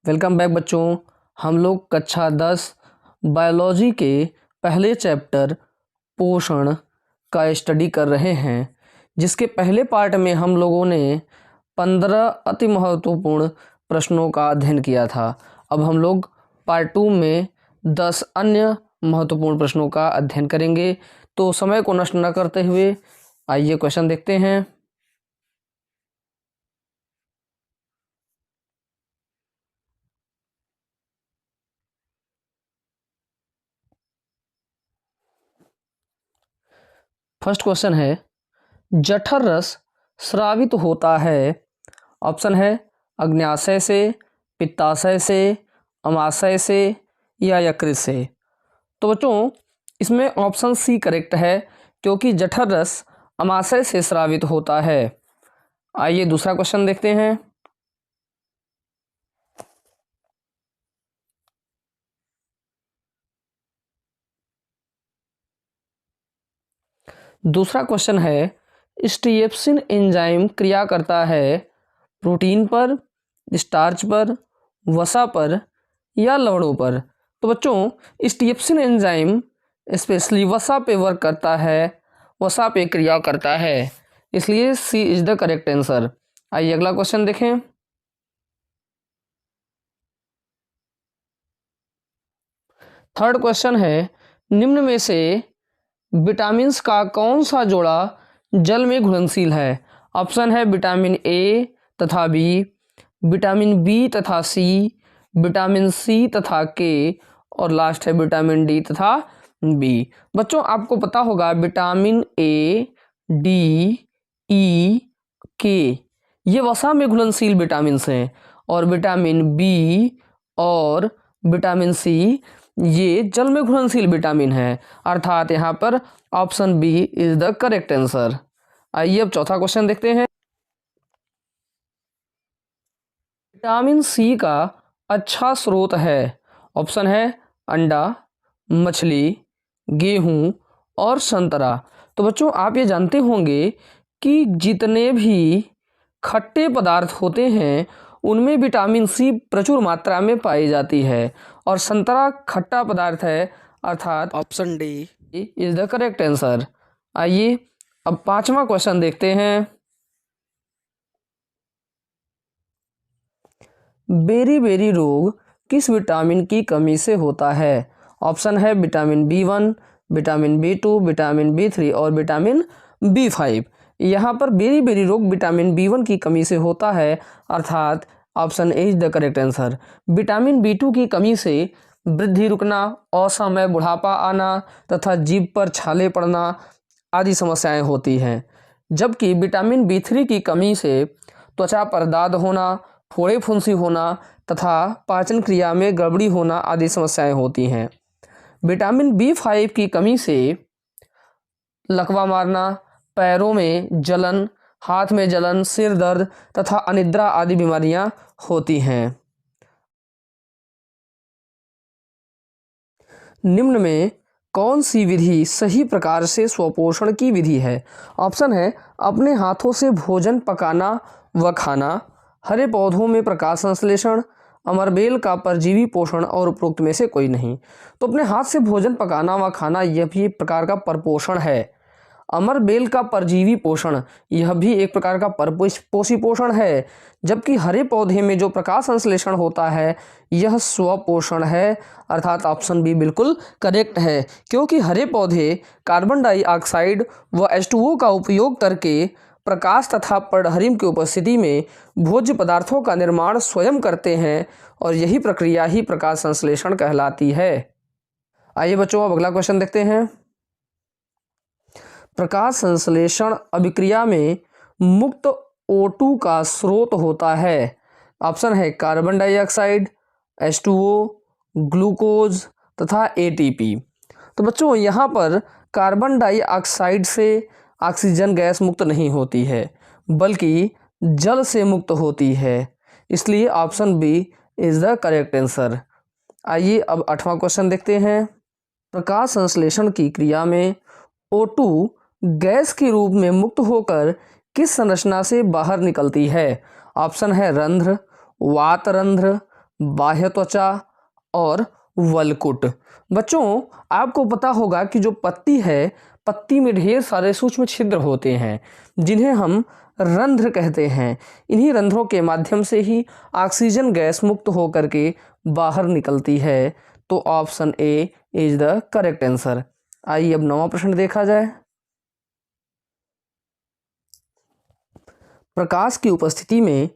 Welcome back बच्चों। हम लोग कक्षा 10 बायोलॉजी के पहले चैप्टर पोषण का स्टडी कर रहे हैं, जिसके पहले पार्ट में हम लोगों ने 15 अति महत्वपूर्ण प्रश्नों का अध्ययन किया था। अब हम लोग पार्ट 2 में 10 अन्य महत्वपूर्ण प्रश्नों का अध्ययन करेंगे। तो समय को नष्ट न करते हुए आइए क्वेश्चन देखते हैं। फर्स्ट क्वेश्चन है, जठर रस स्रावित होता है। ऑप्शन है अग्न्याशय से, पित्ताशय से, अमाशय से या यकृत से। तो बच्चों इसमें ऑप्शन सी करेक्ट है, क्योंकि जठर रस अमाशय से स्रावित होता है। आइए दूसरा क्वेश्चन देखते हैं। दूसरा क्वेश्चन है, स्ट्रिएप्सिन एंजाइम क्रिया करता है प्रोटीन पर, स्टार्च पर, वसा पर या लवणों पर। तो बच्चों स्ट्रिएप्सिन एंजाइम स्पेशली वसा पे वर्क करता है, वसा पे क्रिया करता है, इसलिए सी इज द करेक्ट आंसर। आइए अगला क्वेश्चन देखें। थर्ड क्वेश्चन है, निम्न में से विटामिन का कौन सा जोड़ा जल में घुलनशील है। ऑप्शन है विटामिन ए तथा बी, विटामिन बी तथा सी, विटामिन सी तथा के और लास्ट है विटामिन डी तथा बी। बच्चों आपको पता होगा विटामिन ए, डी, ई, के ये वसा में घुलनशील विटामिन हैं, और विटामिन बी और विटामिन सी ये जल में घुलनशील विटामिन है, अर्थात यहाँ पर option B is the correct answer. आइए अब चौथा क्वेश्चन देखते हैं। विटामिन सी का अच्छा स्रोत है। ऑप्शन है अंडा, मछली, गेहूं और संतरा। तो बच्चों आप ये जानते होंगे कि जितने भी खट्टे पदार्थ होते हैं उनमें विटामिन सी प्रचुर मात्रा में पाई जाती है, और संतरा खट्टा पदार्थ है, अर्थात option D is the correct answer. आइए अब पांचवा क्वेश्चन देखते हैं। बेरी रोग किस विटामिन की कमी से होता है। ऑप्शन है vitamin B1, vitamin बी2, vitamin B3 और विटामिन बी5। यहाँ पर बेरी रोग विटामिन बी1 की कमी से होता है, अर्थात option A is the correct answer. Vitamin B two की कमी से वृद्धि रुकना, असमय बुढ़ापा आना तथा जीभ पर छाले पड़ना आदि समस्याएं होती हैं, जबकि विटामिन बी3 की कमी से त्वचा पर दाद होना, फोड़े फुंसी होना तथा पाचन क्रिया में गड़बड़ी होना आदि समस्याएं होती हैं। विटामिन बी5 की कमी से लकवा मारना, पैरों में जलन, हाथ में जलन, सिर दर्द तथा अनिद्रा आदि बीमारियां होती हैं। निम्न में कौन सी विधि सही प्रकार से स्वपोषण की विधि है। ऑप्शन है अपने हाथों से भोजन पकाना व खाना, हरे पौधों में प्रकाश संश्लेषण, अमरबेल का परजीवी पोषण और उपरोक्त में से कोई नहीं। तो अपने हाथ से भोजन पकाना व खाना यह भी एक प्रकार का परपोषण है। अमरबेल का परजीवी पोषण यह भी एक प्रकार का परपोषी पोषण है, जबकि हरे पौधे में जो प्रकाश संश्लेषण होता है यह स्वपोषण है, अर्थात ऑप्शन बी बिल्कुल करेक्ट है, क्योंकि हरे पौधे कार्बन डाइऑक्साइड व H2O का उपयोग करके प्रकाश तथा पर्णहरिम की उपस्थिति में भोज्य पदार्थों का निर्माण स्वयं करते हैं, और यही प्रक्रिया ही प्रकाश संश्लेषण कहलाती है। आइए बच्चों अब अगला क्वेश्चन देखते हैं। प्रकाश संश्लेषण अभिक्रिया में मुक्त O2 का स्रोत होता है। ऑप्शन है कार्बन डाइऑक्साइड, H2O, ग्लूकोज तथा ATP। तो बच्चों यहाँ पर कार्बन डाइऑक्साइड से ऑक्सीजन गैस मुक्त नहीं होती है, बल्कि जल से मुक्त होती है, इसलिए option B is the correct answer. आइए अब 8वां क्वेश्चन देखते हैं। प्रकाश संश्लेषण की क्रिया में O2 गैस के रूप में मुक्त होकर किस संरचना से बाहर निकलती है। ऑप्शन है रंध्र, वातरंध्र, बाह्य त्वचा और वलकुट। बच्चों, आपको पता होगा कि जो पत्ती है, पत्ती में ढेर सारे सूक्ष्म छिद्र होते हैं जिन्हें हम रंध्र कहते हैं। इन्हीं रंध्रों के माध्यम से ही ऑक्सीजन गैस मुक्त होकर के बाहर निकलती है। तो option A is the correct answer. आइए अब 9वां प्रश्न देखा जाए। प्रकाश की उपस्थिति में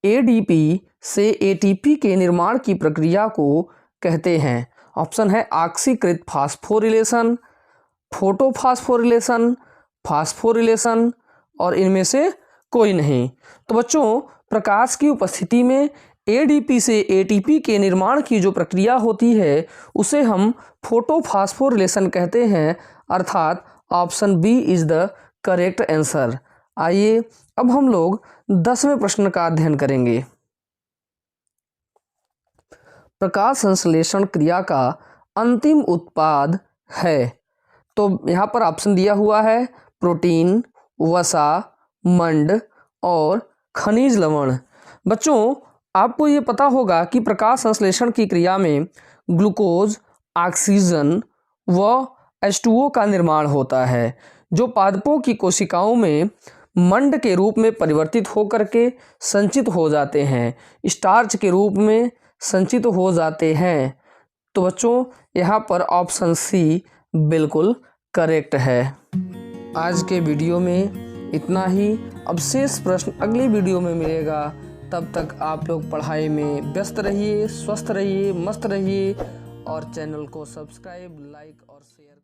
एडीपी से एटीपी के निर्माण की प्रक्रिया को कहते हैं। ऑप्शन है ऑक्सीकृत फास्फोरिलेशन, फोटोफास्फोरिलेशन, फास्फोरिलेशन और इनमें से कोई नहीं। तो बच्चों, प्रकाश की उपस्थिति में एडीपी से एटीपी के निर्माण की जो प्रक्रिया होती है उसे हम फोटोफास्फोरिलेशन कहते हैं, अर्थात option B is the correct answer. आइए अब हम लोग 10वें प्रश्न का अध्ययन करेंगे। प्रकाश संश्लेषण क्रिया का अंतिम उत्पाद है। तो यहाँ पर ऑप्शन दिया हुआ है प्रोटीन, वसा, मंड और खनिज लवण। बच्चों, आपको ये पता होगा कि प्रकाश संश्लेषण की क्रिया में ग्लूकोज, ऑक्सीजन व H2O का निर्माण होता है, जो पादपों की कोशिकाओं में मंड के रूप में परिवर्तित होकर के संचित हो जाते हैं, स्टार्च के रूप में संचित हो जाते हैं। तो बच्चों, यहाँ पर ऑप्शन सी बिल्कुल करेक्ट है। आज के वीडियो में इतना ही। अब शेष प्रश्न अगली वीडियो में मिलेगा। तब तक आप लोग पढ़ाई में व्यस्त रहिए, स्वस्थ रहिए, मस्त रहिए और चैनल को सब्सक्राइब, लाइक और शेयर